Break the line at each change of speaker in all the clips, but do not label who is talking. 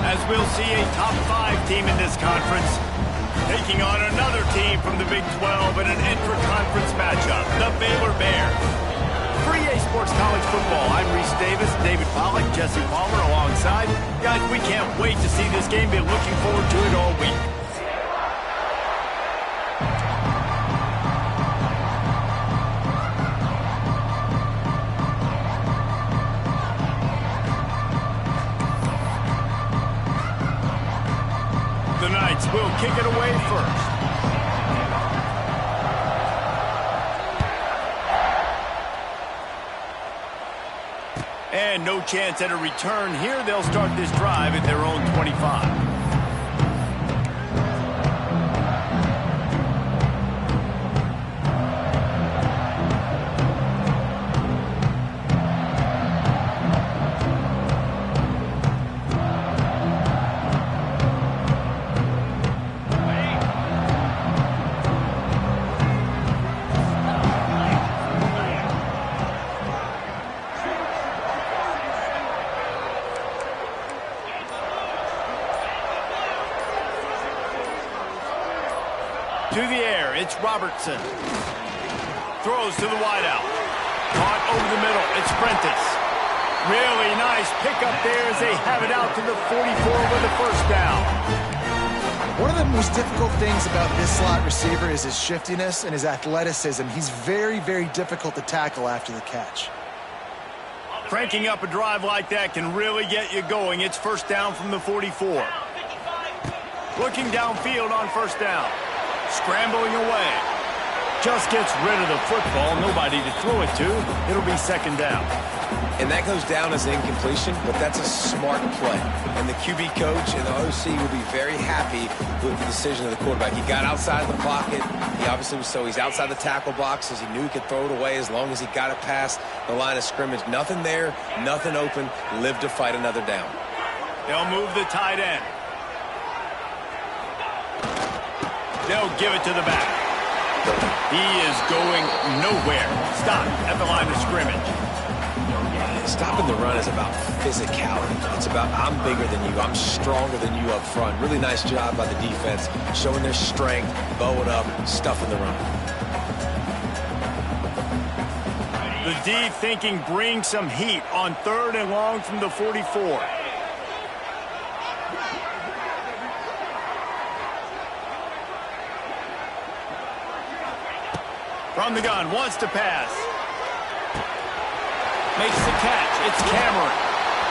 as we'll see a top 5 team in this conference taking on another team from the Big 12 in an intra-conference matchup, the Baylor Bears. For EA Sports College Football, I'm Reese Davis, David Pollack, Jesse Palmer alongside. Guys, we can't wait to see this game. Been looking forward to it all week. The Knights will kick it away first. And no chance at a return here. They'll start this drive at their own 25. To the air, it's Robertson. Throws to the wideout. Caught over the middle, it's Prentice. Really nice pickup there as they have it out to the 44 with the first down.
One of the most difficult things about this slot receiver is his shiftiness and his athleticism. He's very, very difficult to tackle after the catch.
Cranking up a drive like that can really get you going. It's first down from the 44. Looking downfield on first down. Scrambling away. Just gets rid of the football. Nobody to throw it to. It'll be second down.
And that goes down as an incompletion, but that's a smart play. And the QB coach and the OC will be very happy with the decision of the quarterback. He got outside the pocket. He obviously was he's outside the tackle box as he knew he could throw it away as long as he got it past the line of scrimmage. Nothing there, nothing open. Live to fight another down.
They'll move the tight end. They'll give it to the back. He is going nowhere. Stop at the line of scrimmage.
Stopping the run is about physicality. It's about I'm bigger than you. I'm stronger than you up front. Really nice job by the defense, showing their strength, bowing up, stuffing the run.
The D thinking bring some heat on 3rd and long from the 44. From the gun, wants to pass. Makes the catch. It's Cameron.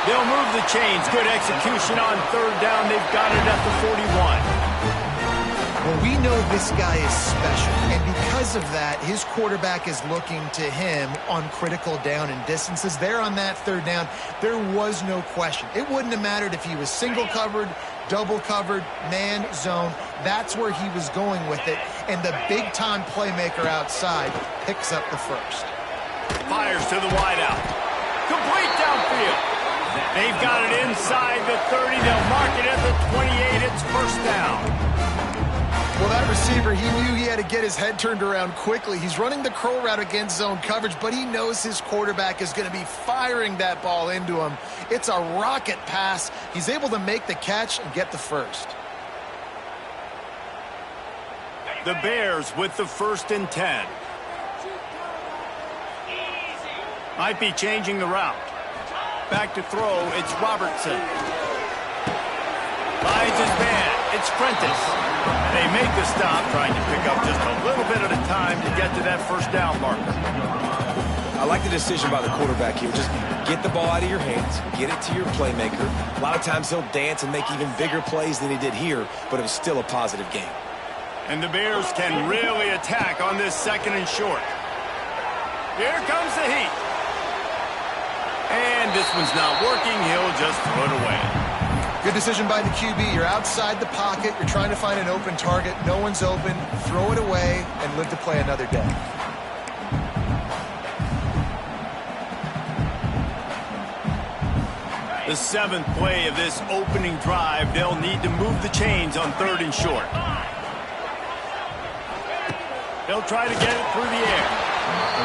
They'll move the chains. Good execution on 3rd down. They've got it at the 41.
Well, we know this guy is special, and because of that, his quarterback is looking to him on critical down and distances. There on that 3rd down, there was no question. It wouldn't have mattered if he was single covered, double covered, man, zone. That's where he was going with it, and the big-time playmaker outside picks up the first.
Fires to the wideout. Complete downfield. They've got it inside the 30. They'll mark it at the 28. It's first down.
Well, that receiver, he knew he had to get his head turned around quickly. He's running the curl route against zone coverage, but he knows his quarterback is going to be firing that ball into him. It's a rocket pass. He's able to make the catch and get the first.
The Bears with the 1st and 10. Might be changing the route. Back to throw, it's Robertson. Finds his man, it's Prentice. They make the stop, trying to pick up just a little bit at a time to get to that first down marker.
I like the decision by the quarterback here. Just get the ball out of your hands, get it to your playmaker. A lot of times he'll dance and make even bigger plays than he did here, but it was still a positive game.
And the Bears can really attack on this 2nd and short. Here comes the heat. And this one's not working. He'll just throw it away.
Good decision by the QB. You're outside the pocket. You're trying to find an open target. No one's open. Throw it away and live to play another day.
The 7th play of this opening drive. They'll need to move the chains on 3rd and short. They'll try to get it through the air.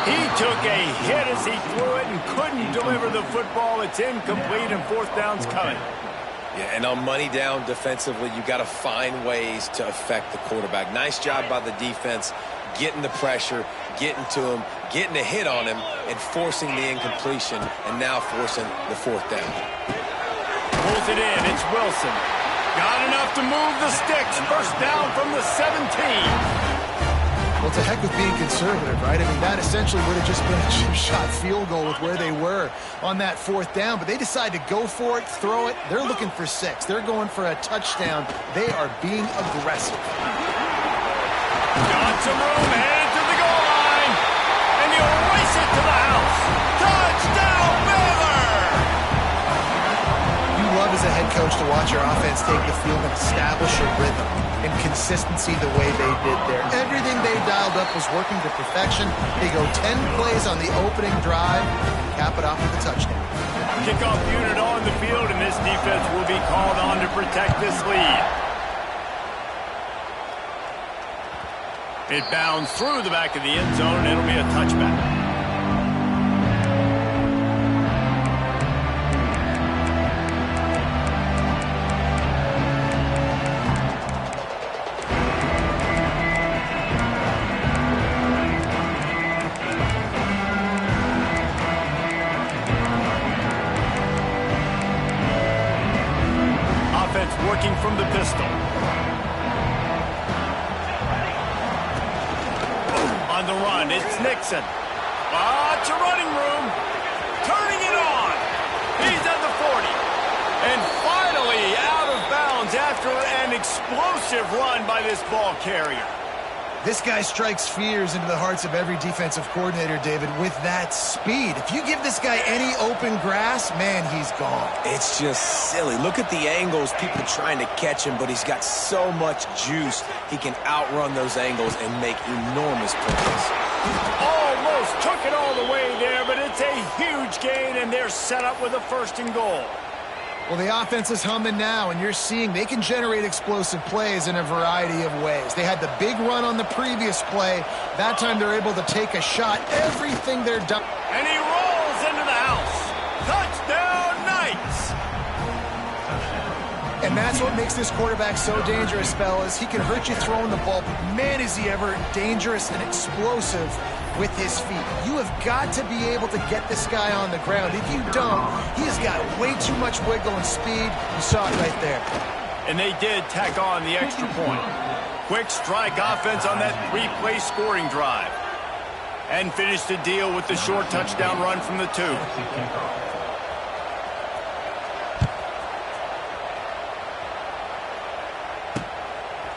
He took a hit as he threw it and couldn't deliver the football. It's incomplete and 4th down's coming.
Yeah, and on money down defensively, you got to find ways to affect the quarterback. Nice job by the defense, getting the pressure, getting to him, getting a hit on him, and forcing the incompletion, and now forcing the fourth down.
Pulls it in. It's Wilson. Got enough to move the sticks. First down from the 17.
Well, it's a heck of being conservative, right? I mean, that essentially would have just been a chip-shot field goal with where they were on that fourth down. But they decide to go for it, throw it. They're looking for 6. They're going for a touchdown. They are being aggressive.
Got some room, headed to the goal line. And he'll race it to the house. Touchdown, Baylor!
You love as a head coach to watch your offense take the field and establish a rhythm and consistency the way they did there. Everything they dialed up was working to perfection. They go 10 plays on the opening drive, cap it off with a touchdown.
Kickoff unit on the field, and this defense will be called on to protect this lead. It bounds through the back of the end zone, and it'll be a touchback. Working from the pistol. On the run, it's Nixon. Lots of running room. Turning it on. He's at the 40. And finally out of bounds after an explosive run by this ball carrier.
This guy strikes fears into the hearts of every defensive coordinator, David, with that speed. If you give this guy any open grass, man, he's gone.
It's just silly. Look at the angles, people trying to catch him, but he's got so much juice. He can outrun those angles and make enormous plays.
Almost took it all the way there, but it's a huge gain, and they're set up with a 1st and goal.
Well, the offense is humming now, and you're seeing they can generate explosive plays in a variety of ways. They had the big run on the previous play. That time they're able to take a shot. Everything they're done.
And he rolls into the house. Touchdown, Knights!
And that's what makes this quarterback so dangerous, fellas. He can hurt you throwing the ball, but man, is he ever dangerous and explosive with his feet. You have got to be able to get this guy on the ground. If you don't, he has got way too much wiggle and speed. You saw it right there.
And they did tack on the extra point. Quick strike offense on that 3-play scoring drive. And finished the deal with the short touchdown run from the 2.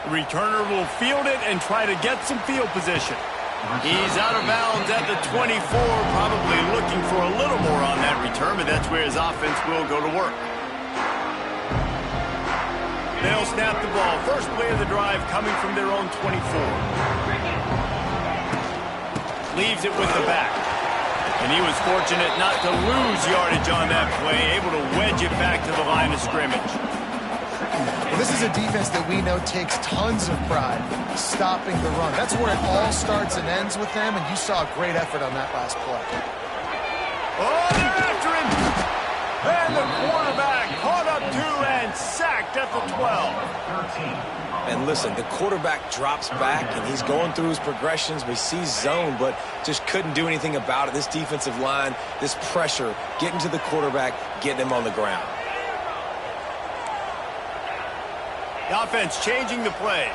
The returner will field it and try to get some field position. He's out of bounds at the 24, probably looking for a little more on that return, but that's where his offense will go to work. They'll snap the ball. First play of the drive coming from their own 24. Leaves it with the back. And he was fortunate not to lose yardage on that play, able to wedge it back to the line of scrimmage.
Well, this is a defense that we know takes tons of pride stopping the run. That's where it all starts and ends with them, and you saw a great effort on that last play.
Oh, they're after him! And the quarterback caught up to and sacked at the 12.
And listen, the quarterback drops back, and he's going through his progressions. We see zone, but just couldn't do anything about it. This defensive line, this pressure, getting to the quarterback, getting him on the ground.
The offense changing the play.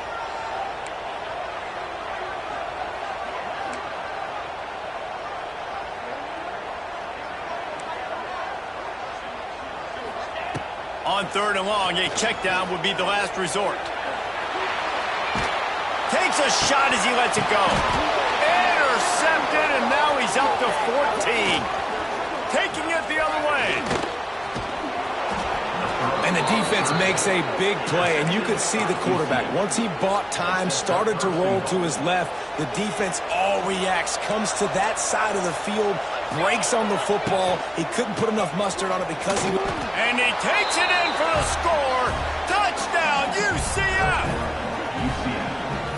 On 3rd and long, a check down would be the last resort. Takes a shot as he lets it go. Intercepted, and now he's up to 14. Taking it the other way.
And the defense makes a big play, and you could see the quarterback. Once he bought time, started to roll to his left, the defense all reacts, comes to that side of the field, breaks on the football. He couldn't put enough mustard on it because he...
And he takes it in for the score. Touchdown, UCF!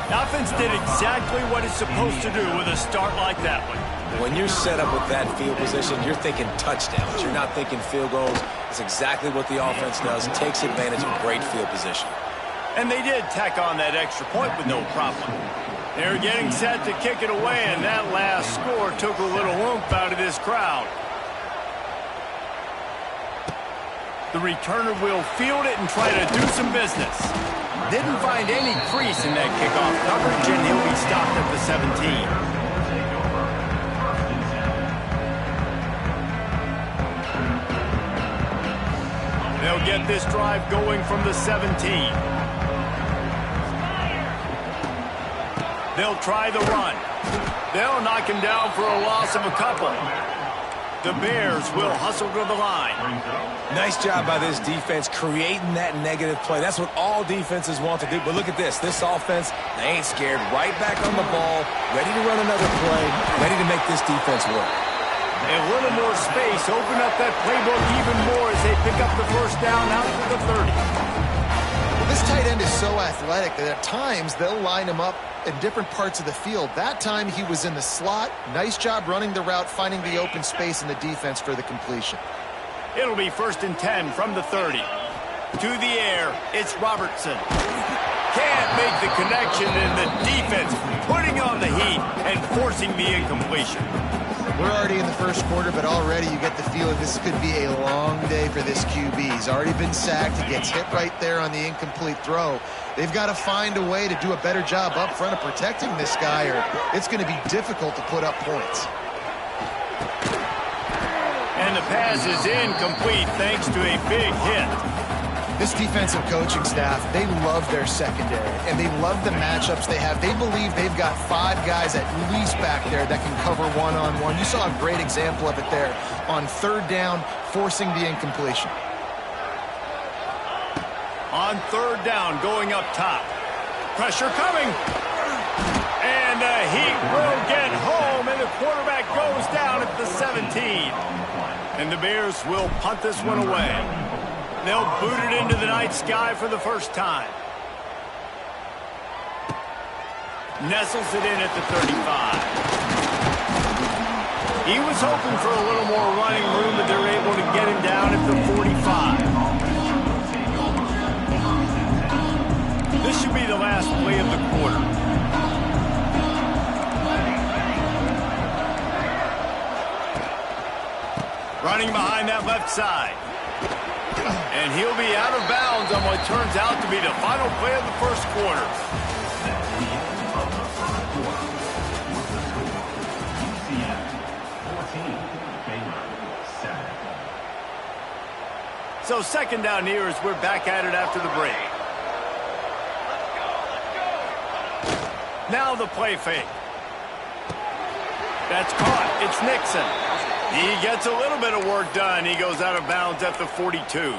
The offense did exactly what it's supposed to do with a start like that one.
When you're set up with that field position, you're thinking touchdowns. You're not thinking field goals. It's exactly what the offense does. It takes advantage of great field position.
And they did tack on that extra point with no problem. They're getting set to kick it away, and that last score took a little oomph out of this crowd. The returner will field it and try to do some business. Didn't find any crease in that kickoff coverage, and he'll be stopped at the 17. They'll get this drive going from the 17. They'll try the run. They'll knock him down for a loss of a couple. The Bears will hustle to the line.
Nice job by this defense creating that negative play. That's what all defenses want to do. But look at this. This offense, they ain't scared. Right back on the ball, ready to run another play, ready to make this defense work.
A little more space, open up that playbook even more as they pick up the first down out to the 30.
Well, this tight end is so athletic that at times they'll line him up in different parts of the field. That time he was in the slot. Nice job running the route, finding the open space in the defense for the completion.
It'll be 1st and 10 from the 30. To the air, it's Robertson. Can't make the connection, and the defense putting on the heat and forcing the incompletion.
We're already in the first quarter, but already you get the feeling this could be a long day for this QB. He's already been sacked. He gets hit right there on the incomplete throw. They've got to find a way to do a better job up front of protecting this guy, or it's going to be difficult to put up points.
And the pass is incomplete thanks to a big hit.
This defensive coaching staff, they love their secondary, and they love the matchups they have. They believe they've got 5 guys at least back there that can cover one-on-one. You saw a great example of it there on 3rd down, forcing the incompletion.
On 3rd down, going up top. Pressure coming. And the heat will get home, and the quarterback goes down at the 17. And the Bears will punt this one away. They'll boot it into the night sky for the first time. Nestles it in at the 35. He was hoping for a little more running room, but they're able to get him down at the 45. This should be the last play of the quarter. Running behind that left side. And he'll be out of bounds on what turns out to be the final play of the first quarter. So 2nd down here as we're back at it after the break. Now the play fake. That's caught. It's Nixon. He gets a little bit of work done. He goes out of bounds at the 42.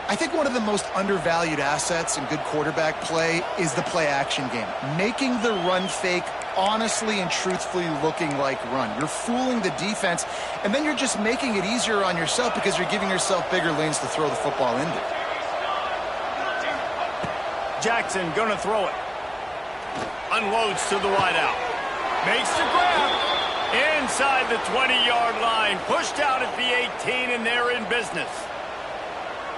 I think one of the most undervalued assets in good quarterback play is the play-action game. Making the run fake honestly and truthfully looking like run. You're fooling the defense, and then you're just making it easier on yourself because you're giving yourself bigger lanes to throw the football into.
Jackson gonna throw it. Unloads to the wideout. Makes the grab. Inside the 20-yard line. Pushed out at the 18, and they're in business.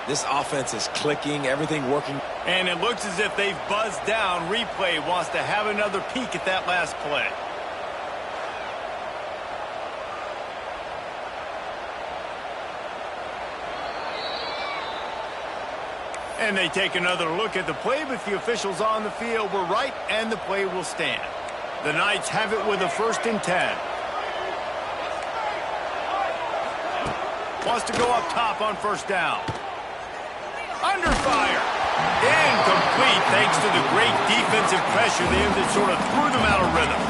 This offense is clicking, everything working.
And it looks as if they've buzzed down. Replay wants to have another peek at that last play. And they take another look at the play, but the officials on the field were right, and the play will stand. The Knights have it with a 1st and 10. Wants to go up top on 1st down. Under fire. Incomplete thanks to the great defensive pressure there that sort of threw them out of rhythm.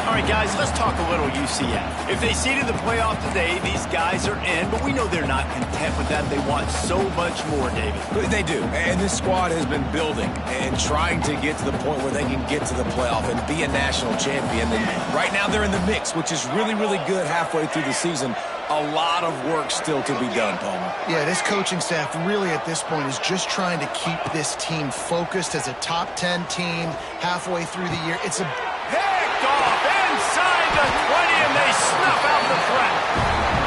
All right, guys, let's talk a little UCF. If they seeded the playoff today, these guys are in, but we know they're not content with that. They want so much more, David.
They do, and this squad has been building and trying to get to the point where they can get to the playoff and be a national champion. And right now they're in the mix, which is really, really good halfway through the season. A lot of work still to be done, Palmer.
Yeah, this coaching staff really at this point is just trying to keep this team focused as a top 10 team halfway through the year. It's a
picked off inside the 20, and they snuff out the threat.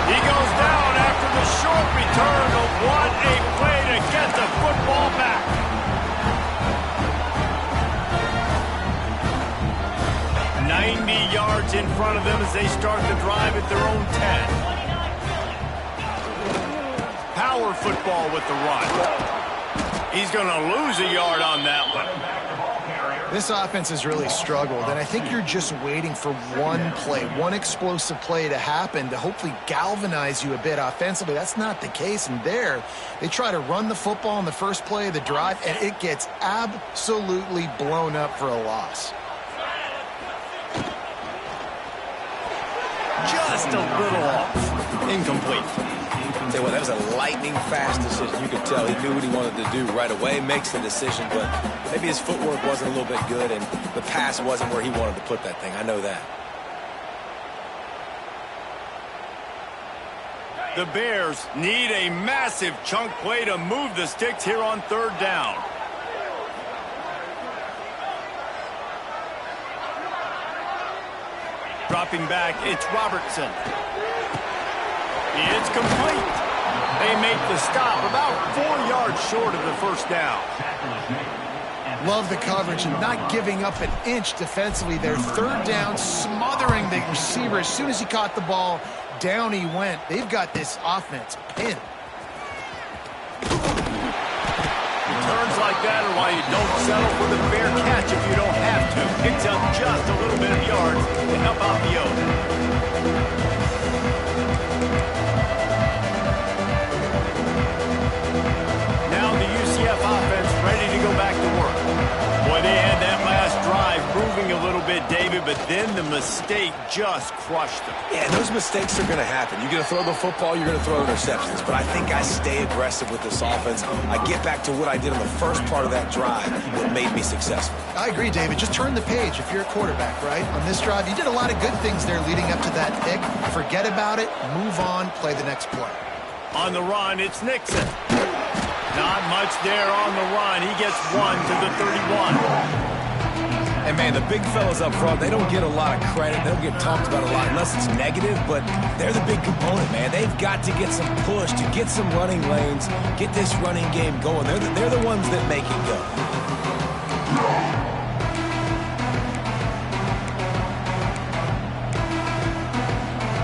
He goes down after the short return, but what a play to get the football back. Yards in front of them as they start the drive at their own 10. Power football with the run. He's going to lose a yard on that one.
This offense has really struggled, and I think you're just waiting for one play, one explosive play to happen to hopefully galvanize you a bit offensively. That's not the case, and there they try to run the football in the first play of the drive, and it gets absolutely blown up for a loss.
Just a little off. Incomplete.
Tell you what, that was a lightning-fast decision. You could tell he knew what he wanted to do right away, makes the decision, but maybe his footwork wasn't a little bit good, and the pass wasn't where he wanted to put that thing. I know that.
The Bears need a massive chunk play to move the sticks here on third down. Dropping back, it's Robertson. It's complete. They make the stop about 4 yards short of the first down.
Love the coverage and not giving up an inch defensively there. Third down, smothering the receiver. As soon as he caught the ball, down he went. They've got this offense pinned.
Returns like that are why you don't settle for the fair catch if you don't have to. Picks up just a little bit of yards to help out the O's. Now the UCF offense ready to go back to work. Boy, they had that last drive moving a little bit, David, but then the mistake just crushed them.
Yeah, those mistakes are going to happen. You're going to throw the football, you're going to throw interceptions. But I think I stay aggressive with this offense. I get back to what I did on the first part of that drive that made me successful.
I agree, David. Just turn the page if you're a quarterback, right? On this drive, you did a lot of good things there leading up to that pick. Forget about it, move on, play the next play.
On the run, it's Nixon. Not much there on the run. He gets one to the 31.
And, man, the big fellas up front, they don't get a lot of credit. They don't get talked about a lot unless it's negative, but they're the big component, man. They've got to get some push, to get some running lanes, get this running game going. They're the ones that make it go.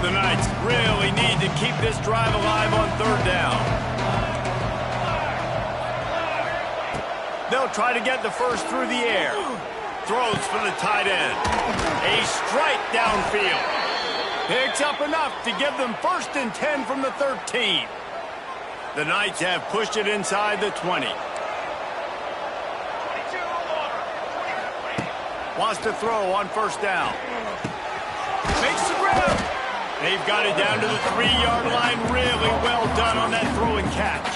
The Knights really need to keep this drive alive on third down. They'll try to get the first through the air. Throws for the tight end. A strike downfield. Picks up enough to give them 1st and 10 from the 13. The Knights have pushed it inside the 20. Wants to throw on first down. Makes the grab. They've got it down to the 3-yard line. Really well done on that throw and catch.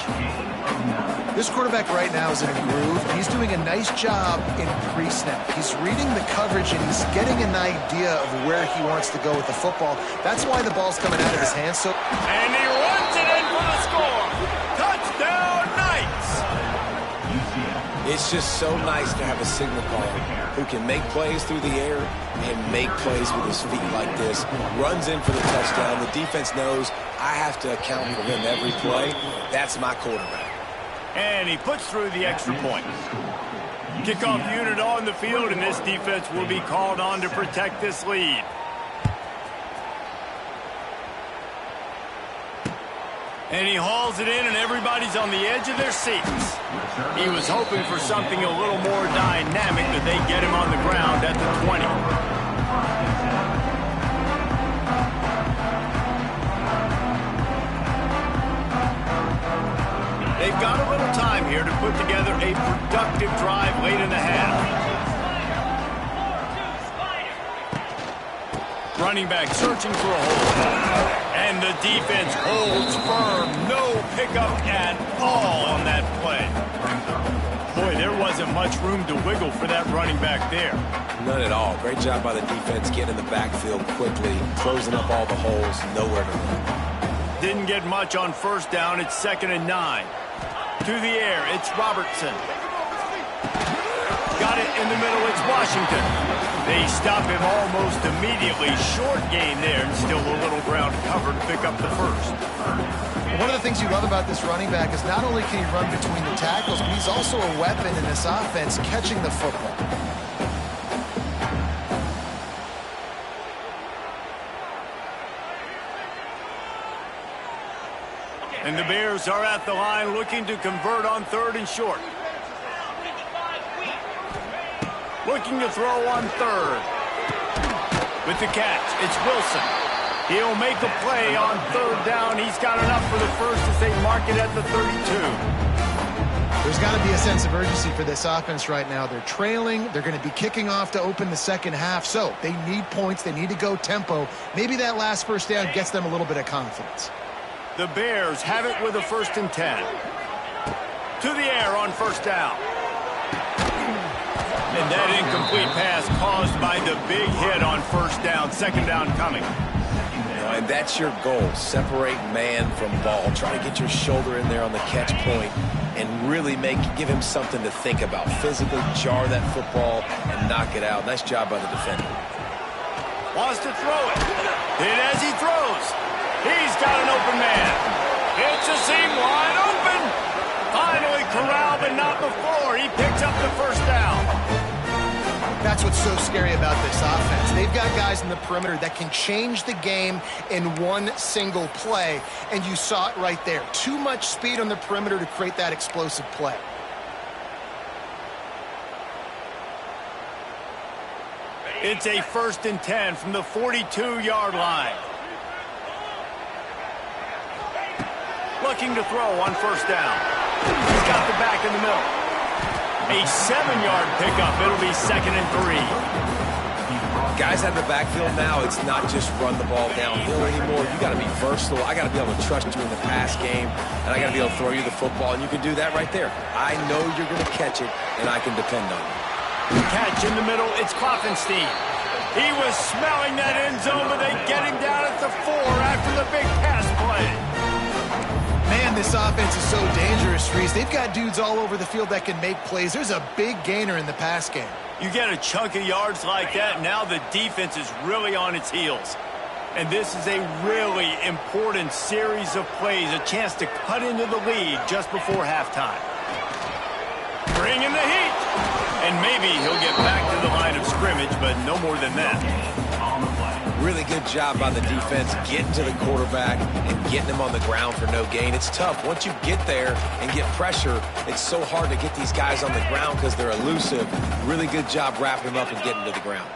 This quarterback right now is in a groove. He's doing a nice job in pre-snap. He's reading the coverage, and he's getting an idea of where he wants to go with the football. That's why the ball's coming out of his hands.
And he runs it in for the score. Touchdown, Knights!
It's just so nice to have a signal caller who can make plays through the air and make plays with his feet like this. Runs in for the touchdown. The defense knows I have to account for him every play. That's my quarterback.
And he puts through the extra point. Kickoff unit on the field, and this defense will be called on to protect this lead. And he hauls it in, and everybody's on the edge of their seats. He was hoping for something a little more dynamic, but they get him on the ground at the 20. They've got a little time here to put together a productive drive late in the half. Running back searching for a hole. And the defense holds firm. No pickup at all on that play. Boy, there wasn't much room to wiggle for that running back there.
None at all. Great job by the defense getting in the backfield quickly, closing up all the holes, nowhere to run.
Didn't get much on first down. It's 2nd and 9. To the air, it's Robertson. Got it in the middle, it's Washington. They stop him almost immediately. Short gain there, and still a little ground cover to pick up the first.
One of the things you love about this running back is not only can he run between the tackles, but he's also a weapon in this offense catching the football.
And the Bears are at the line looking to convert on 3rd and short. Looking to throw on 3rd. With the catch, it's Wilson. He'll make a play on 3rd down. He's got enough for the first as they mark it at the 32.
There's got to be a sense of urgency for this offense right now. They're trailing. They're going to be kicking off to open the second half. So they need points. They need to go tempo. Maybe that last first down gets them a little bit of confidence.
The Bears have it with a 1st and 10. To the air on 1st down. And that incomplete pass caused by the big hit on 1st down. 2nd down coming.
And that's your goal. Separate man from ball. Try to get your shoulder in there on the catch point and really give him something to think about. Physically jar that football and knock it out. Nice job by the defender.
Wants to throw it. Hit as he throws. He's got an open man. It's a seam wide open. Finally corralled, but not before. He picks up the 1st down.
That's what's so scary about this offense. They've got guys in the perimeter that can change the game in one single play, and you saw it right there. Too much speed on the perimeter to create that explosive play.
It's a 1st and 10 from the 42-yard line. Looking to throw on 1st down. He's got the back in the middle. A 7-yard pickup. It'll be 2nd and 3.
Guys out of the backfield now, it's not just run the ball downhill anymore. You got to be versatile. I got to be able to trust you in the pass game, and I got to be able to throw you the football, and you can do that right there. I know you're going to catch it, and I can depend on you.
Catch in the middle. It's Kloffenstein. He was smelling that end zone, but they get him down at the 4 after the big pass play.
Man, this offense is so dangerous, Reese. They've got dudes all over the field that can make plays. There's a big gainer in the pass game.
You get a chunk of yards like that, now the defense is really on its heels. And this is a really important series of plays, a chance to cut into the lead just before halftime. Bring in the heat. And maybe he'll get back to the line of scrimmage, but no more than that.
Really good job by the defense getting to the quarterback and getting him on the ground for no gain. It's tough. Once you get there and get pressure, it's so hard to get these guys on the ground because they're elusive. Really good job wrapping him up and getting to the ground.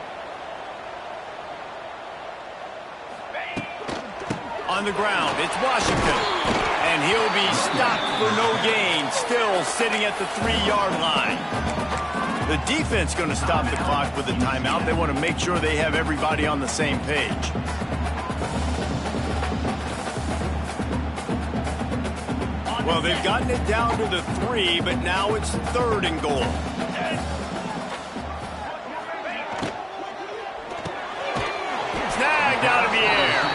On the ground, it's Washington. And he'll be stopped for no gain, still sitting at the 3-yard line. The defense going to stop the clock with a timeout. They want to make sure they have everybody on the same page. Well, they've gotten it down to the 3, but now it's 3rd and goal. Snagged out of the air.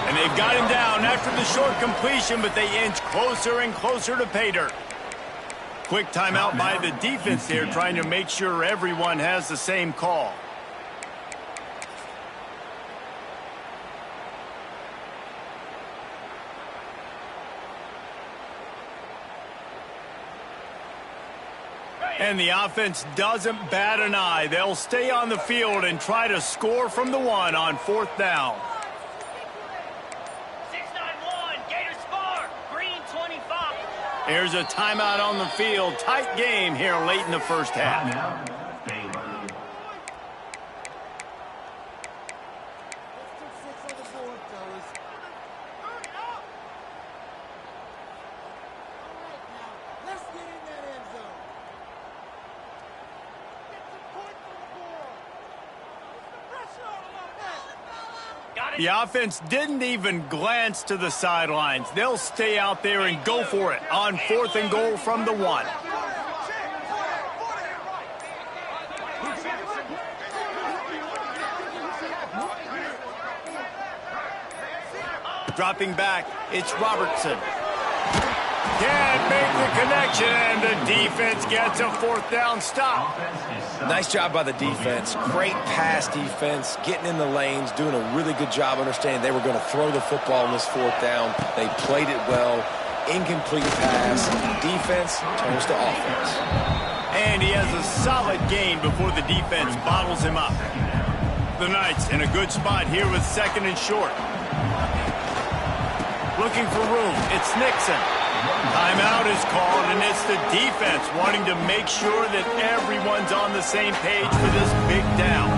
And they've got him down after the short completion, but they inch closer and closer to pay dirt. Quick timeout by the defense there, trying to make sure everyone has the same call. And the offense doesn't bat an eye. They'll stay on the field and try to score from the 1 on 4th down. Here's a timeout on the field. Tight game here late in the first half. The offense didn't even glance to the sidelines. They'll stay out there and go for it on 4th and goal from the 1. Dropping back, it's Robertson. Can't make the connection, and the defense gets a fourth down stop.
Nice job by the defense. Great pass defense, getting in the lanes, doing a really good job understanding they were going to throw the football on this fourth down. They played it well. Incomplete pass. Defense turns to offense.
And he has a solid gain before the defense bottles him up. The Knights in a good spot here with second and short. Looking for room. It's Nixon. Timeout is called, and it's the defense wanting to make sure that everyone's on the same page for this big down.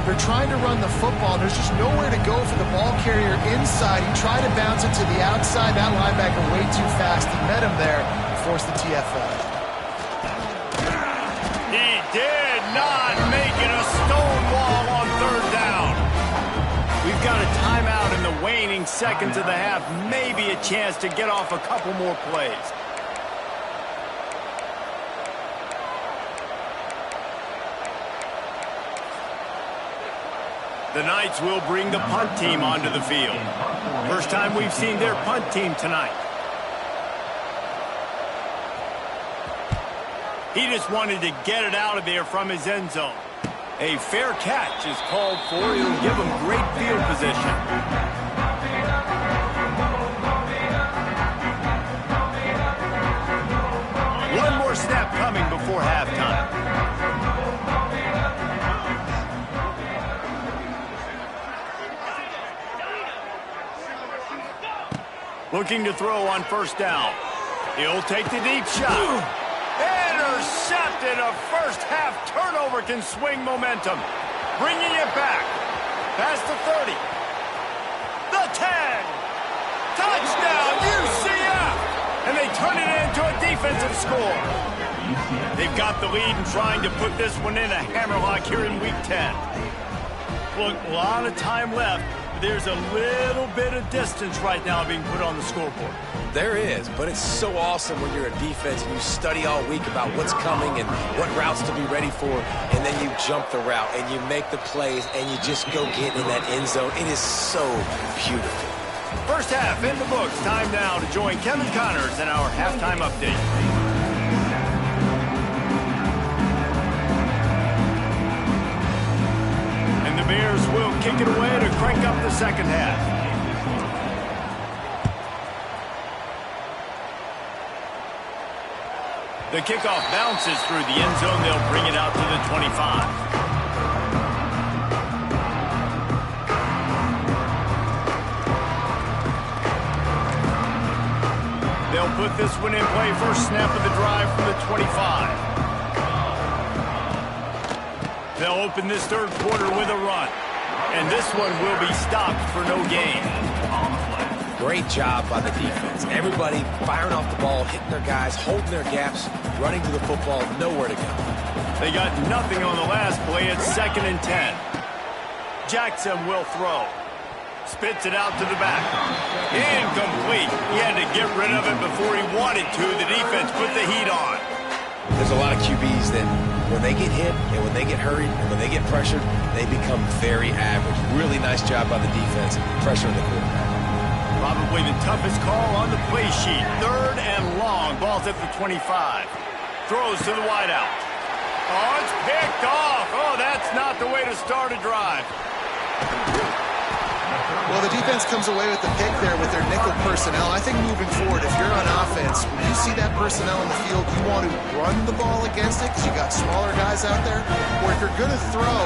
They're trying to run the football. There's just nowhere to go for the ball carrier inside. He tried to bounce it to the outside. That linebacker way too fast. He met him there, forced the TFL.
He did not make it a stone wall on third down. We've got a timeout in the waning seconds of the half. Maybe a chance to get off a couple more plays. The Knights will bring the punt team onto the field. First time we've seen their punt team tonight. He just wanted to get it out of there from his end zone. A fair catch is called for. It'll give him great field position. One more snap coming before halftime. Looking to throw on first down. He'll take the deep shot. Intercepted. A first half turnover can swing momentum. Bringing it back. Past the 30. The 10. Touchdown, UCF. And they turn it into a defensive score. They've got the lead and trying to put this one in a hammerlock here in week 10. Look, a lot of time left. There's a little bit of distance right now being put on the scoreboard.
There is, but it's so awesome when you're a defense and you study all week about what's coming and what routes to be ready for, and then you jump the route and you make the plays and you just go get in that end zone. It is so beautiful.
First half in the books. Time now to join Kevin Connors in our halftime update. The Bears will kick it away to crank up the second half. The kickoff bounces through the end zone. They'll bring it out to the 25. They'll put this one in play. First snap of the drive from the 25. They'll open this third quarter with a run. And this one will be stopped for no gain.
Great job by the defense. Everybody firing off the ball, hitting their guys, holding their gaps, running to the football, nowhere to go.
They got nothing on the last play. It's 2nd and 10. Jackson will throw. Spits it out to the back. Incomplete. He had to get rid of it before he wanted to. The defense put the heat on.
There's a lot of QBs that when they get hit and when they get hurried and when they get pressured, they become very average. Really nice job by the defense, pressuring the quarterback.
Probably the toughest call on the play sheet. 3rd and long. Ball's at the 25. Throws to the wideout. Oh, it's picked off. Oh, that's not the way to start a drive.
Well, the defense comes away with the pick there with their nickel personnel. I think moving forward, if you're on offense, when you see that personnel in the field, you want to run the ball against it because you got smaller guys out there. Or if you're going to throw,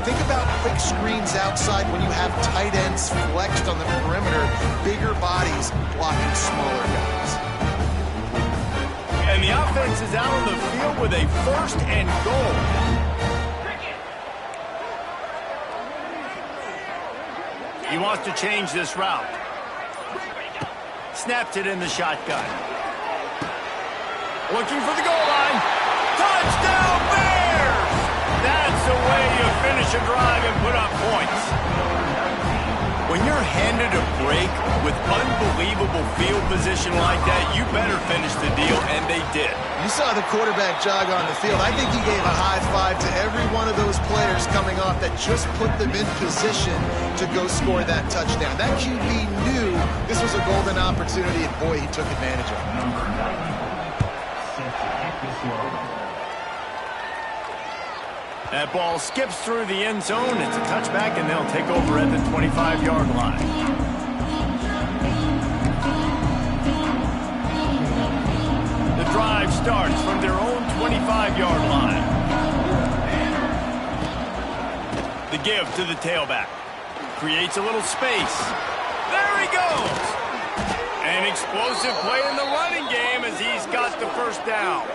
think about quick screens outside when you have tight ends flexed on the perimeter, bigger bodies blocking smaller guys.
And the offense is out on the field with a 1st and goal. He wants to change this route. Snapped it in the shotgun. Looking for the goal line. Touchdown Bears! That's the way you finish a drive and put up points. When you're handed a break with unbelievable unbelievable field position like that, you better finish the deal, and they did.
You saw the quarterback jog on the field. I think he gave a high five to every one of those players coming off that just put them in position to go score that touchdown. That QB knew this was a golden opportunity, and boy, he took advantage of it.
That ball skips through the end zone. It's a touchback, and they'll take over at the 25-yard line. The drive starts from their own 25-yard line. The give to the tailback. Creates a little space. There he goes! An explosive play in the running game as he's got the first down.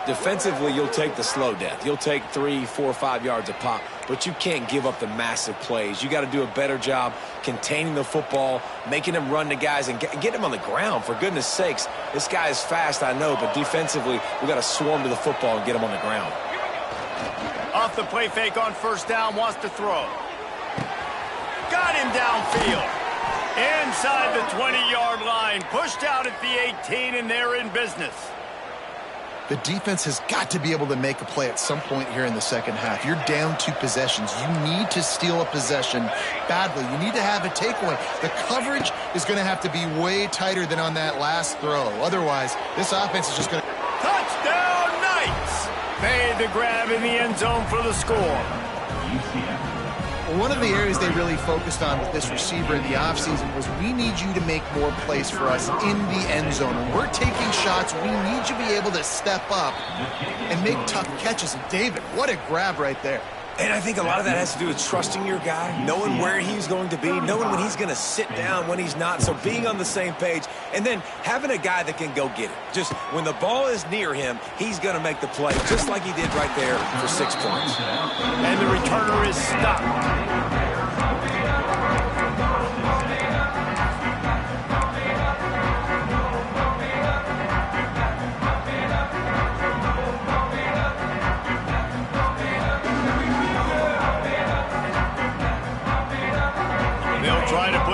Defensively, you'll take the slow death. You'll take 3, 4, 5 yards a pop, but you can't give up the massive plays. You got to do a better job containing the football, making them run to guys, and get them on the ground. For goodness sakes, this guy is fast, I know, but defensively, we got to swarm to the football and get him on the ground.
Off the play fake on first down, wants to throw. Got him downfield. Inside the 20-yard line, pushed out at the 18, and they're in business.
The defense has got to be able to make a play at some point here in the second half. You're down 2 possessions. You need to steal a possession badly. You need to have a takeaway. The coverage is going to have to be way tighter than on that last throw. Otherwise, this offense is just going to...
Touchdown, Knights! Made the grab in the end zone for the score.
One of the areas they really focused on with this receiver in the offseason was we need you to make more plays for us in the end zone. When we're taking shots, we need you to be able to step up and make tough catches. And David, what a grab right there.
And I think a lot of that has to do with trusting your guy, knowing where he's going to be, knowing when he's going to sit down, when he's not. So being on the same page, and then having a guy that can go get it. Just when the ball is near him, he's going to make the play, just like he did right there for 6 points.
And the returner is stopped.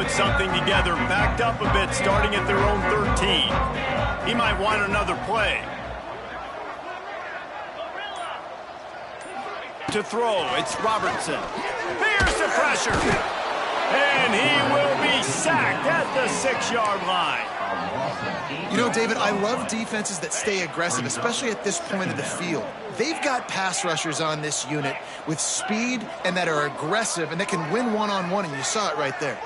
Something together, backed up a bit, starting at their own 13. He might want another play. To throw, it's Robertson. Here's the pressure. And he will be sacked at the 6-yard line.
You know, David, I love defenses that stay aggressive, especially at this point of the field. They've got pass rushers on this unit with speed and that are aggressive and that can win one-on-one, and you saw it right there.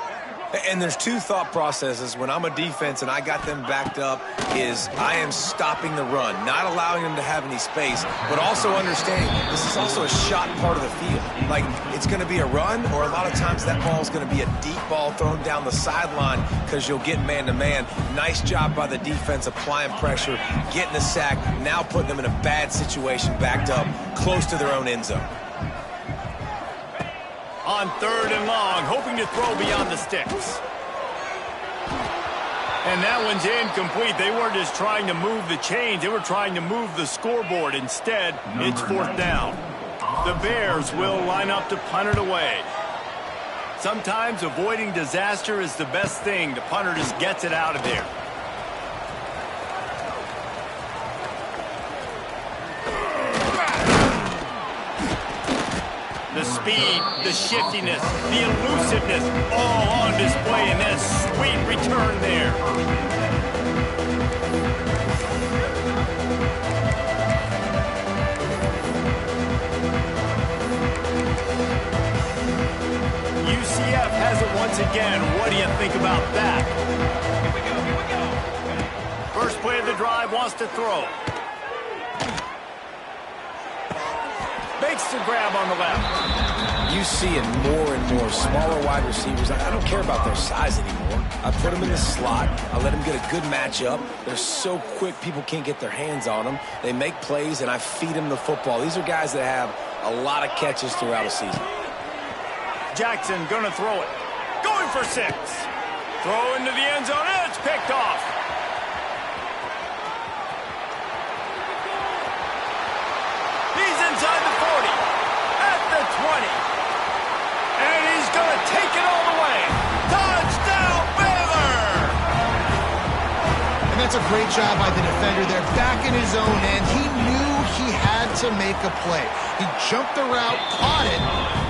And there's 2 thought processes when I'm a defense and I got them backed up is I am stopping the run, not allowing them to have any space, but also understanding this is also a shot part of the field. Like, it's going to be a run, or a lot of times that ball is going to be a deep ball thrown down the sideline because you'll get man-to-man. Nice job by the defense applying pressure, getting the sack, now putting them in a bad situation backed up close to their own end zone.
On 3rd and long, hoping to throw beyond the sticks. And that one's incomplete. They weren't just trying to move the chains. They were trying to move the scoreboard. Instead, it's 4th down. The Bears will line up to punt it away. Sometimes avoiding disaster is the best thing. The punter just gets it out of there. The speed, the shiftiness, the elusiveness, all on display in that sweet return there. UCF has it once again. What do you think about that? Here we go. First play of the drive, wants to throw. Makes the grab on the left.
You see it more and more. Smaller wide receivers. I don't care about their size anymore. I put them in the slot. I let them get a good matchup. They're so quick, people can't get their hands on them. They make plays, and I feed them the football. These are guys that have a lot of catches throughout a season.
Jackson going to throw it. Going for 6. Throw into the end zone. It's picked off. Inside the 40, at the 20, and he's going to take it all the way. Touchdown, Baylor!
That's a great job by the defender there, back in his own end. He knew he had to make a play. He jumped the route, caught it,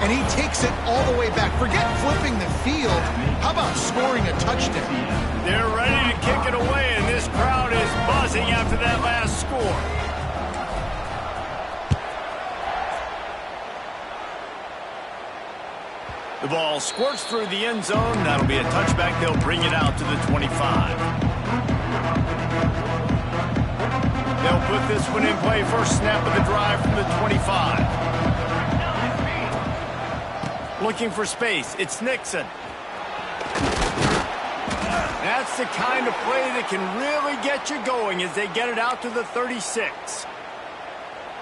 and he takes it all the way back. Forget flipping the field. How about scoring a touchdown?
They're ready to kick it away, and this crowd is buzzing after that last score. The ball squirts through the end zone. That'll be a touchback. They'll bring it out to the 25. They'll put this one in play. First snap of the drive from the 25. Looking for space. It's Nixon. That's the kind of play that can really get you going as they get it out to the 36.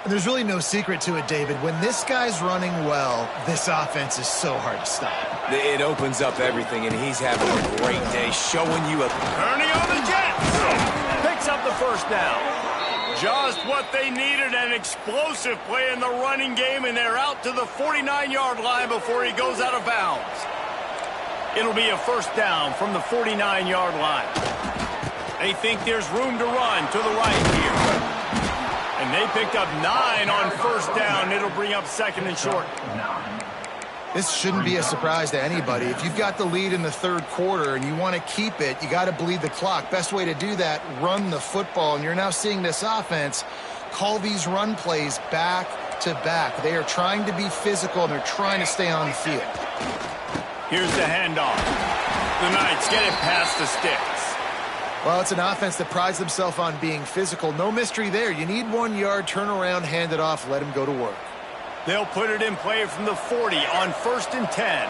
And there's really no secret to it, David. When this guy's running well, this offense is so hard to stop.
It opens up everything, and he's having a great day, showing you a...
Turning on the Jets. Picks up the first down. Just what they needed, an explosive play in the running game, and they're out to the 49-yard line before he goes out of bounds. It'll be a first down from the 49-yard line. They think there's room to run to the right here. And they picked up 9 on first down. It'll bring up second and short.
This shouldn't be a surprise to anybody. If you've got the lead in the third quarter and you want to keep it, you got to bleed the clock. Best way to do that, run the football. And you're now seeing this offense call these run plays back to back. They are trying to be physical, and they're trying to stay on the field.
Here's the handoff. The Knights get it past the sticks.
Well, it's an offense that prides themselves on being physical. No mystery there. You need 1 yard, turn around, hand it off, let him go to work.
They'll put it in play from the 40 on 1st and 10.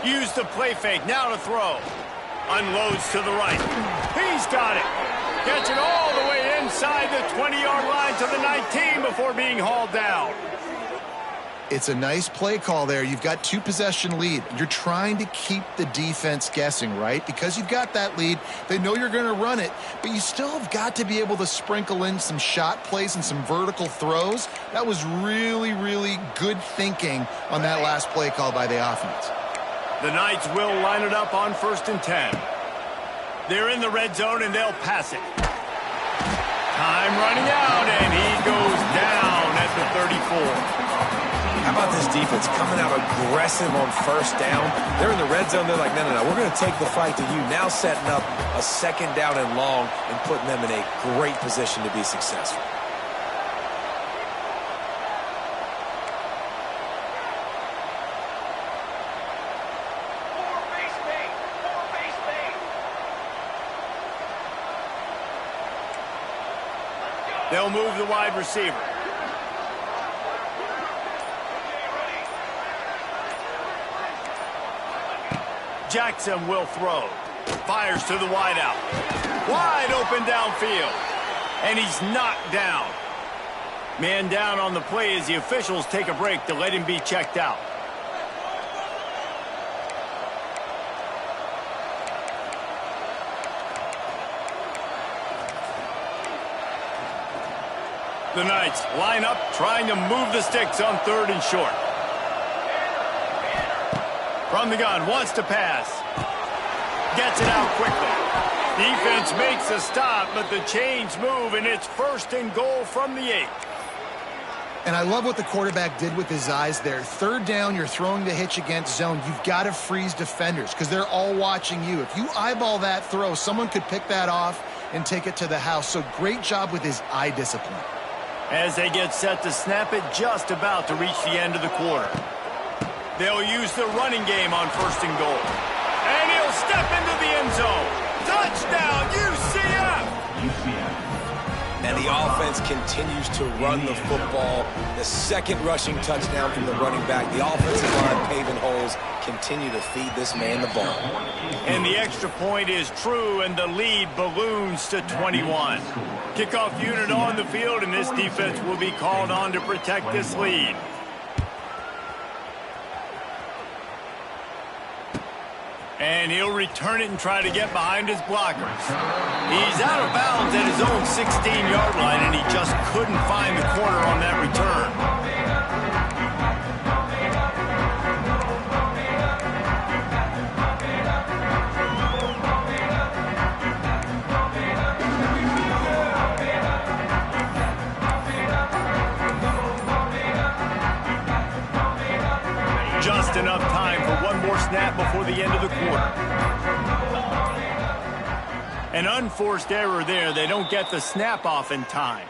Use the play fake. Now to throw. Unloads to the right. He's got it. Gets it all the way inside the 20-yard line to the 19 before being hauled down.
It's a nice play call there. You've got 2-possession lead. You're trying to keep the defense guessing, right? Because you've got that lead, they know you're going to run it, but you still have got to be able to sprinkle in some shot plays and some vertical throws. That was really, really good thinking on that last play call by the offense.
The Knights will line it up on 1st and 10. They're in the red zone, and they'll pass it. Time running out, and he goes down at the 34.
How about this defense coming out aggressive on first down? They're in the red zone. They're like, no, we're going to take the fight to you. Now setting up a second down and long and putting them in a great position to be successful.
They'll move the wide receiver. Jackson will throw. Fires to the wideout. Wide open downfield. And he's knocked down. Man down on the play as the officials take a break to let him be checked out. The Knights line up, trying to move the sticks on 3rd and short. From the gun, wants to pass. Gets it out quickly. Defense makes a stop, but the chains move, and it's 1st and goal from the 8.
And I love what the quarterback did with his eyes there. 3rd down, you're throwing the hitch against zone. You've got to freeze defenders because they're all watching you. If you eyeball that throw, someone could pick that off and take it to the house. So great job with his eye discipline.
As they get set to snap it, just about to reach the end of the quarter. They'll use the running game on 1st and goal. And he'll step into the end zone. Touchdown, UCF!
And the offense continues to run the football. The second rushing touchdown from the running back. The offensive line paving holes. Continue to feed this man the ball.
And the extra point is true, and the lead balloons to 21. Kickoff unit on the field, and this defense will be called on to protect this lead. And he'll return it and try to get behind his blockers. He's out of bounds at his own 16-yard line, and he just couldn't find the corner on that return. An unforced error there. They don't get the snap off in time.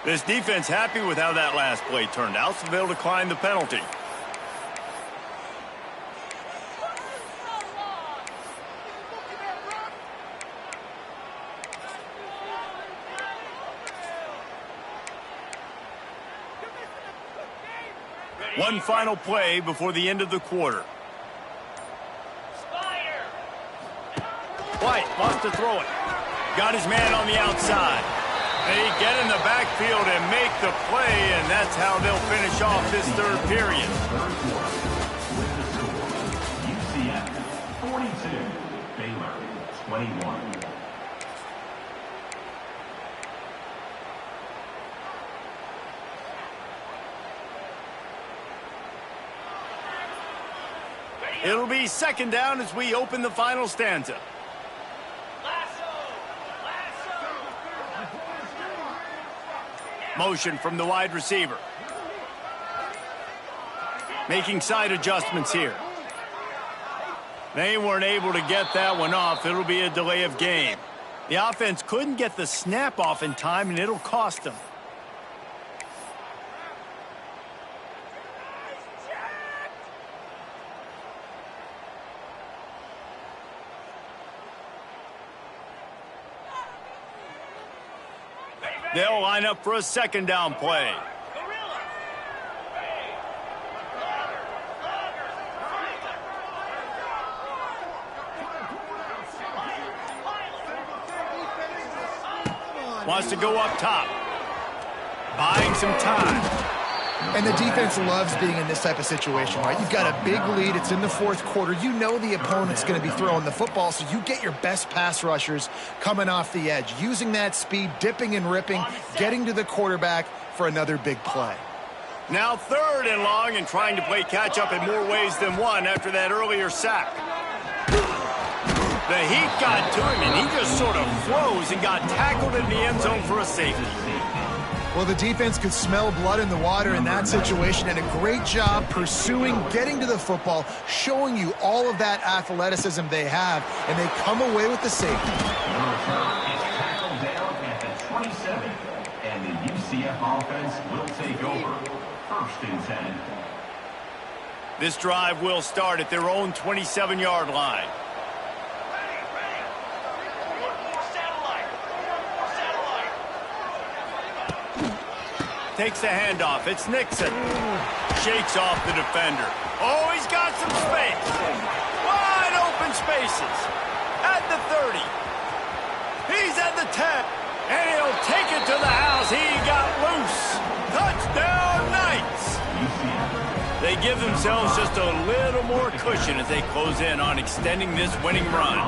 This defense happy with how that last play turned out, so they'll decline the penalty. One final play before the end of the quarter. White wants to throw it. Got his man on the outside. They get in the backfield and make the play, and that's how they'll finish off this third period.
UCF 42, Baylor 21.
It'll be second down as we open the final stanza. Motion from the wide receiver. Making side adjustments here. They weren't able to get that one off. It'll be a delay of game. The offense couldn't get the snap off in time, and it'll cost them. They'll line up for a second down play. Wants to go up top. Buying some time.
And the defense loves being in this type of situation, right? You've got a big lead. It's in the fourth quarter. You know the opponent's going to be throwing the football, so you get your best pass rushers coming off the edge, using that speed, dipping and ripping, getting to the quarterback for another big play.
Now third and long and trying to play catch-up in more ways than one after that earlier sack. The heat got to him, and he just sort of froze and got tackled in the end zone for a safety.
Well, the defense could smell blood in the water in that situation, and a great job pursuing, getting to the football, showing you all of that athleticism they have, and they come away with the safety.
The return is tackled down at the 27, and the UCF offense will take over. 1st and 10.
This drive will start at their own 27-yard line. Takes the handoff. It's Nixon. Shakes off the defender. Oh, he's got some space. Wide open spaces. At the 30. He's at the 10. And he'll take it to the house. He got loose. Touchdown, Knights. They give themselves just a little more cushion as they close in on extending this winning run.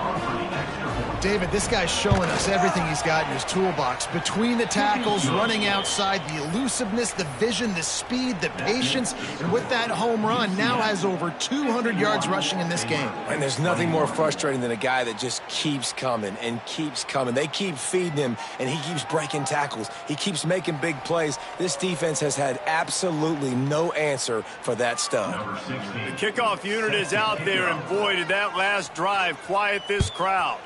David, this guy's showing us everything he's got in his toolbox. Between the tackles, running outside, the elusiveness, the vision, the speed, the patience, and with that home run, now has over 200 yards rushing in this game.
And there's nothing more frustrating than a guy that just keeps coming and keeps coming. They keep feeding him, and he keeps breaking tackles. He keeps making big plays. This defense has had absolutely no answer for that stud.
The kickoff unit is out there, and boy, did that last drive quiet this crowd.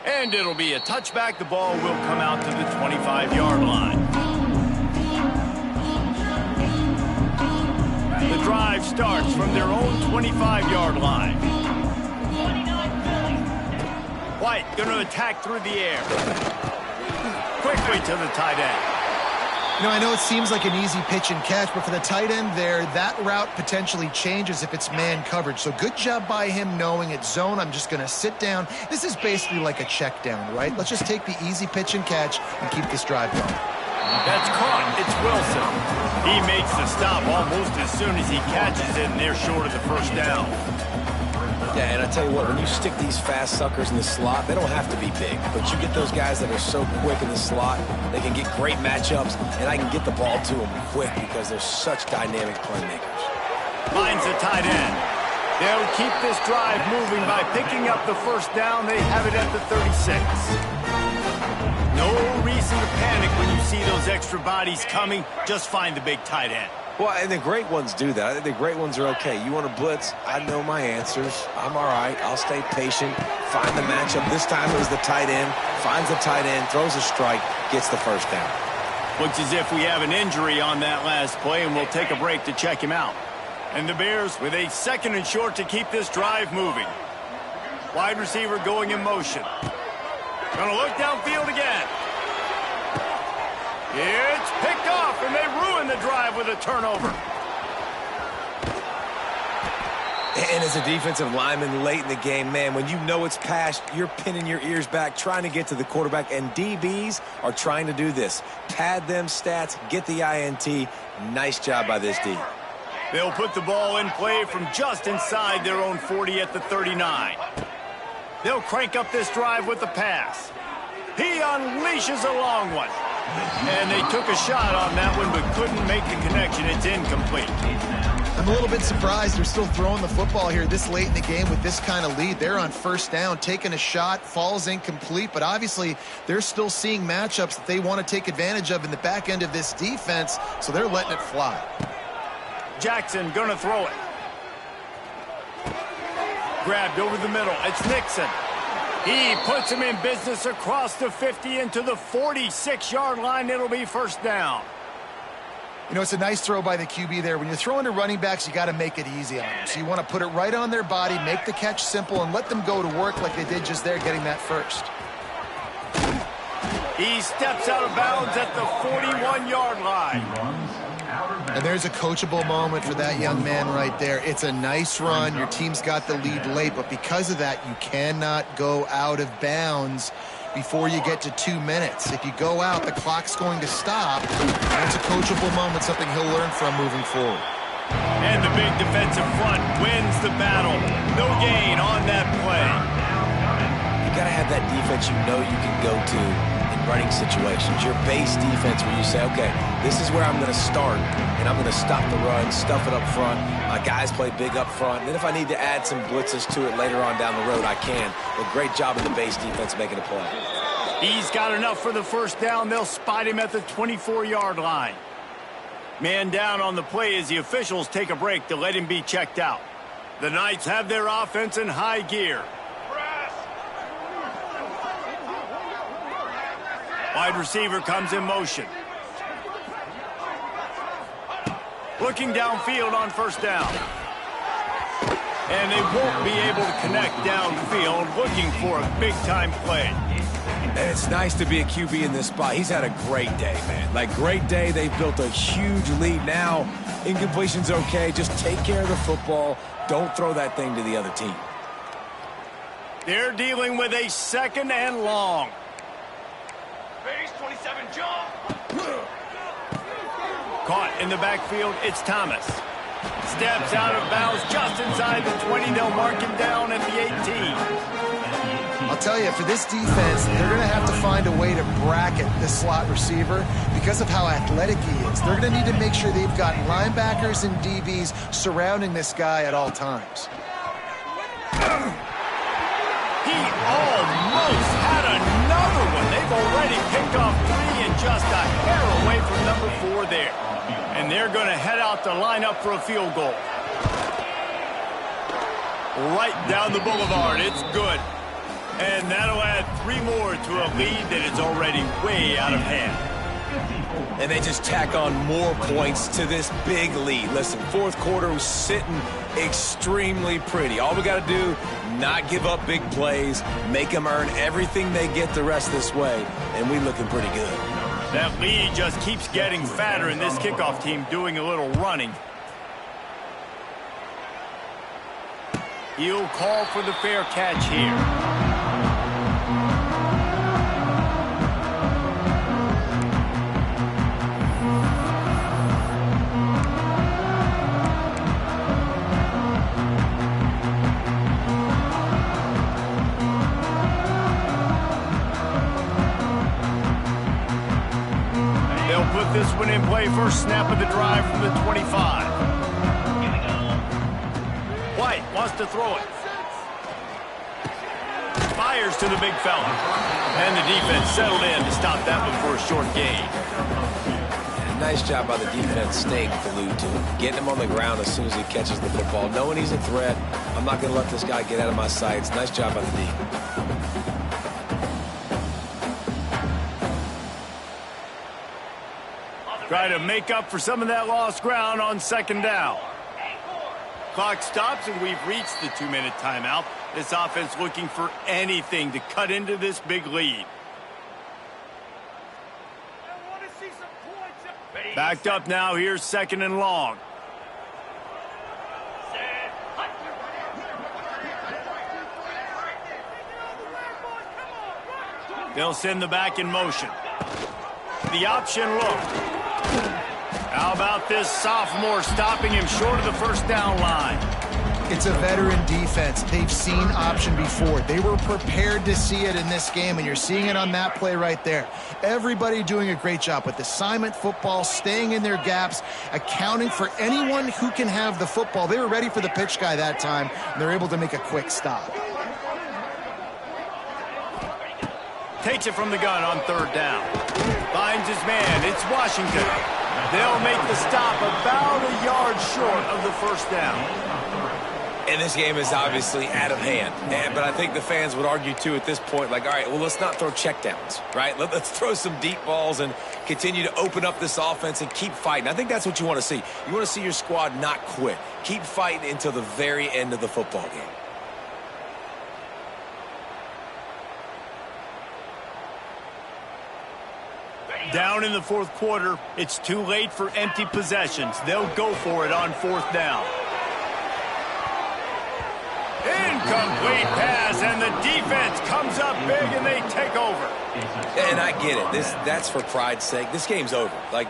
And it'll be a touchback. The ball will come out to the 25-yard line. The drive starts from their own 25-yard line. White going to attack through the air. Quickly to the tight end.
You know, I know it seems like an easy pitch and catch, but for the tight end there, that route potentially changes if it's man coverage. So good job by him knowing it's zone. I'm just going to sit down. This is basically like a check down, right? Let's just take the easy pitch and catch and keep this drive going.
That's caught. It's Wilson. He makes the stop almost as soon as he catches it, and they're short of the first down.
Yeah, and I tell you what, when you stick these fast suckers in the slot, they don't have to be big. But you get those guys that are so quick in the slot, they can get great matchups, and I can get the ball to them quick because they're such dynamic playmakers.
Finds the tight end. They'll keep this drive moving by picking up the first down. They have it at the 36. No reason to to panic when you see those extra bodies coming. Just find the big tight end.
Well, and the great ones do that. I think the great ones are okay. You want to blitz? I know my answers. I'm all right. I'll stay patient. Find the matchup. This time it was the tight end. Finds the tight end, throws a strike, gets the first down.
Looks as if we have an injury on that last play, and we'll take a break to check him out. And the Bears with a 2nd and short to keep this drive moving. Wide receiver going in motion. Going to look downfield again. It's picked off, and they ruin the drive with a turnover.
And as a defensive lineman late in the game, man, when you know it's passed, you're pinning your ears back, trying to get to the quarterback, and DBs are trying to do this. Pad them stats, get the INT. Nice job by this D.
They'll put the ball in play from just inside their own 40 at the 39. They'll crank up this drive with the pass. He unleashes a long one. And they took a shot on that one, but couldn't make the connection. It's incomplete.
I'm a little bit surprised they're still throwing the football here this late in the game with this kind of lead. They're on 1st down, taking a shot, falls incomplete, but obviously they're still seeing matchups that they want to take advantage of in the back end of this defense, so they're letting it fly.
Jackson gonna throw it. Grabbed over the middle. It's Nixon. He puts him in business across the 50 into the 46-yard line. It'll be 1st down.
You know, it's a nice throw by the QB there. When you're throwing to running backs, you got to make it easy on them. So you want to put it right on their body, make the catch simple, and let them go to work like they did just there, getting that first.
He steps out of bounds at the 41-yard line.
And there's a coachable moment for that young man right there. It's a nice run. Your team's got the lead late, but because of that, you cannot go out of bounds before you get to 2 minutes. If you go out, the clock's going to stop. That's a coachable moment, something he'll learn from moving forward.
And the big defensive front wins the battle. No gain on that play.
You got to have that defense you know you can go to in running situations. Your base defense where you say, okay, this is where I'm going to start, and I'm going to stop the run, stuff it up front. My guys play big up front. And then if I need to add some blitzes to it later on down the road, I can. But great job in the base defense making a play.
He's got enough for the 1st down. They'll spot him at the 24-yard line. Man down on the play as the officials take a break to let him be checked out. The Knights have their offense in high gear. Wide receiver comes in motion. Looking downfield on 1st down. And they won't be able to connect downfield, looking for a big-time play.
And it's nice to be a QB in this spot. He's had a great day, man. Like, great day. They've built a huge lead. Now, incompletion's okay. Just take care of the football. Don't throw that thing to the other team.
They're dealing with a 2nd and long.
Base 27 jump.
Caught in the backfield, it's Thomas. Steps out of bounds just inside the 20. They'll mark him down at the 18.
I'll tell you, for this defense, they're going to have to find a way to bracket this slot receiver because of how athletic he is. They're going to need to make sure they've got linebackers and DBs surrounding this guy at all times.
He almost had another one. They've already picked off 3 and just a hair away from number 4 there. And they're going to head out to line up for a field goal. Right down the boulevard. It's good. And that'll add 3 more to a lead that is already way out of hand.
And they just tack on more points to this big lead. Listen, 4th quarter was sitting extremely pretty. All we got to do, not give up big plays, make them earn everything they get the rest this way, and we looking pretty good.
That lead just keeps getting fatter, and this kickoff team doing a little running. He'll call for the fair catch here. Put this one in play. First snap of the drive from the 25. White wants to throw it. Fires shoulders to the big fella. And the defense settled in to stop that one for a short gain.
Nice job by the defense staying glued to him, getting him on the ground as soon as he catches the football, knowing he's a threat. I'm not going to let this guy get out of my sights. Nice job by the D.
Try to make up for some of that lost ground on second down. Clock stops, and we've reached the 2-minute timeout. This offense looking for anything to cut into this big lead. Backed up now. Here's second and long. They'll send the back in motion. The option look. How about this sophomore stopping him short of the first down line?
It's a veteran defense. They've seen option before. They were prepared to see it in this game, and you're seeing it on that play right there. Everybody doing a great job with assignment football, staying in their gaps, accounting for anyone who can have the football. They were ready for the pitch guy that time, and they're able to make a quick stop.
Takes it from the gun on third down. Finds his man. It's Washington. They'll make the stop about a yard short of the first down.
And this game is obviously out of hand. But I think the fans would argue, too, at this point, like, all right, well, let's not throw checkdowns, right? Let's throw some deep balls and continue to open up this offense and keep fighting. I think that's what you want to see. You want to see your squad not quit. Keep fighting until the very end of the football game.
Down in the fourth quarter, it's too late for empty possessions. They'll go for it on fourth down. Incomplete pass, and the defense comes up big, and they take over.
And I get it. That's for pride's sake. This game's over. Like,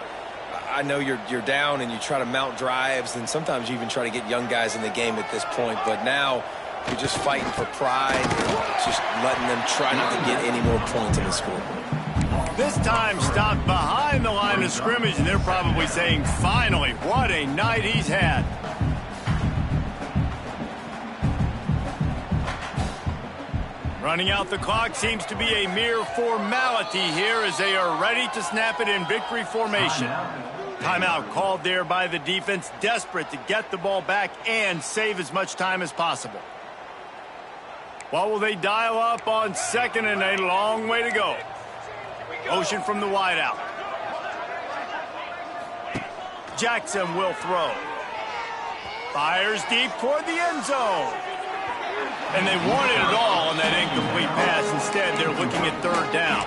I know you're down, and you try to mount drives, and sometimes you even try to get young guys in the game at this point. But now you're just fighting for pride, just letting them try not to get any more points in the score.
This time stopped behind the line of scrimmage, and they're probably saying, finally, what a night he's had. Running out the clock seems to be a mere formality here as they are ready to snap it in victory formation. Timeout called there by the defense, desperate to get the ball back and save as much time as possible. What will they dial up on second and a long way to go? Motion from the wideout. Jackson will throw. Fires deep toward the end zone. And they wanted it all on that incomplete pass. Instead, they're looking at third down.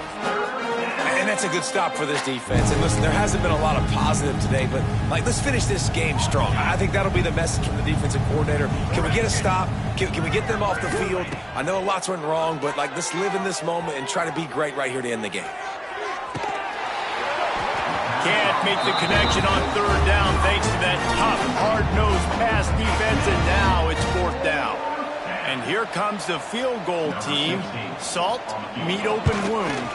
And that's a good stop for this defense. And listen, there hasn't been a lot of positive today, but, like, let's finish this game strong. I think that'll be the message from the defensive coordinator. Can we get a stop? Can we get them off the field? I know lots went wrong, but, like, let's live in this moment and try to be great right here to end the game.
Can't make the connection on third down thanks to that tough, hard-nosed pass defense, and now it's fourth down. And here comes the field goal team. Salt, meet open wound.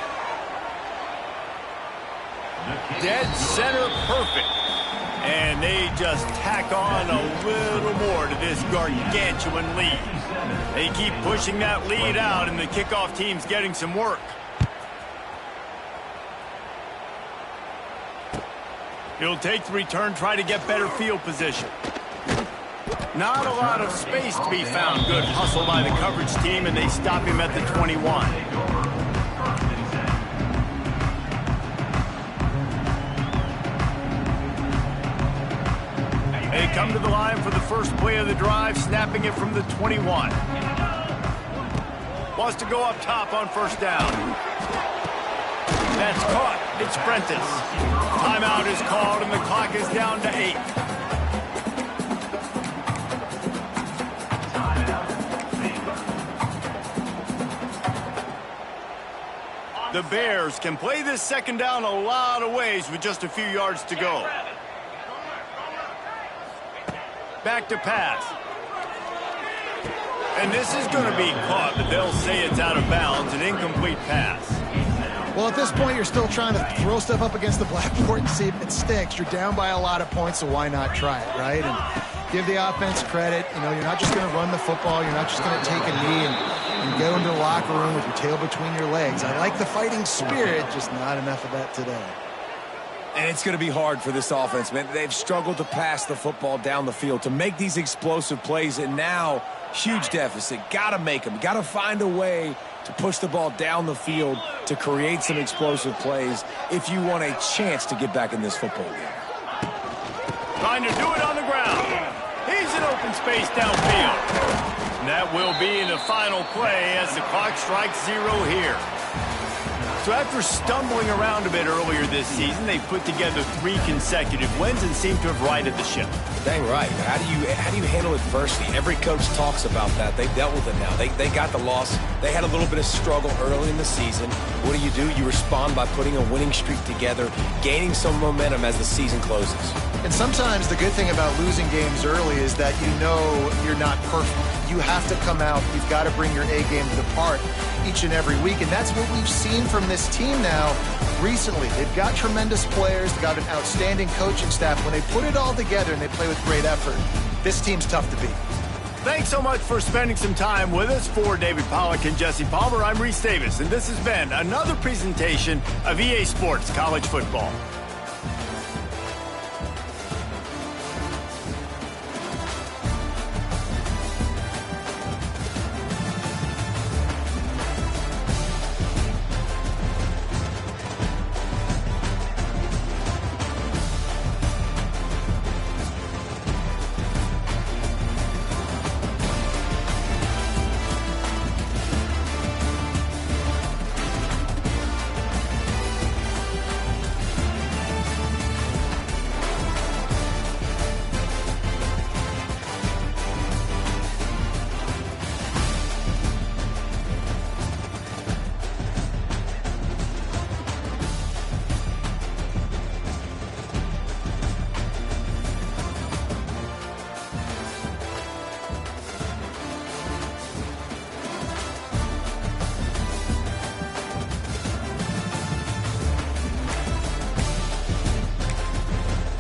Dead center perfect. And they just tack on a little more to this gargantuan lead. They keep pushing that lead out, and the kickoff team's getting some work. He'll take the return, try to get better field position. Not a lot of space to be found. Good hustle by the coverage team, and they stop him at the 21. They come to the line for the first play of the drive, snapping it from the 21. Wants to go up top on first down. That's caught. It's Prentice. Timeout is called, and the clock is down to 8. The Bears can play this second down a lot of ways with just a few yards to go. Back to pass. And this is going to be caught, but they'll say it's out of bounds, an incomplete pass.
Well, at this point, you're still trying to throw stuff up against the blackboard and see if it sticks. You're down by a lot of points, so why not try it, right? And give the offense credit. You know, you're not just going to run the football. You're not just going to take a knee and go into the locker room with your tail between your legs. I like the fighting spirit, just not enough of that today.
And it's going to be hard for this offense, man. They've struggled to pass the football down the field, to make these explosive plays, and now huge deficit. Got to make them. Got to find a way to push the ball down the field to create some explosive plays if you want a chance to get back in this football game.
Trying to do it on the ground. He's in open space downfield. And that will be in the final play as the clock strikes 0 here. So after stumbling around a bit earlier this season, they put together 3 consecutive wins and seem to have righted the ship.
Dang right. How do you handle adversity? Every coach talks about that. They've dealt with it now. They got the loss. They had a little bit of struggle early in the season. What do? You respond by putting a winning streak together, gaining some momentum as the season closes.
And sometimes the good thing about losing games early is that you know you're not perfect. You have to come out. You've got to bring your A game to the park each and every week. And that's what we've seen from this team now recently. They've got tremendous players. They've got an outstanding coaching staff. When they put it all together and they play with great effort, this team's tough to beat.
Thanks so much for spending some time with us. For David Pollack and Jesse Palmer, I'm Reese Davis, and this has been another presentation of EA Sports College Football.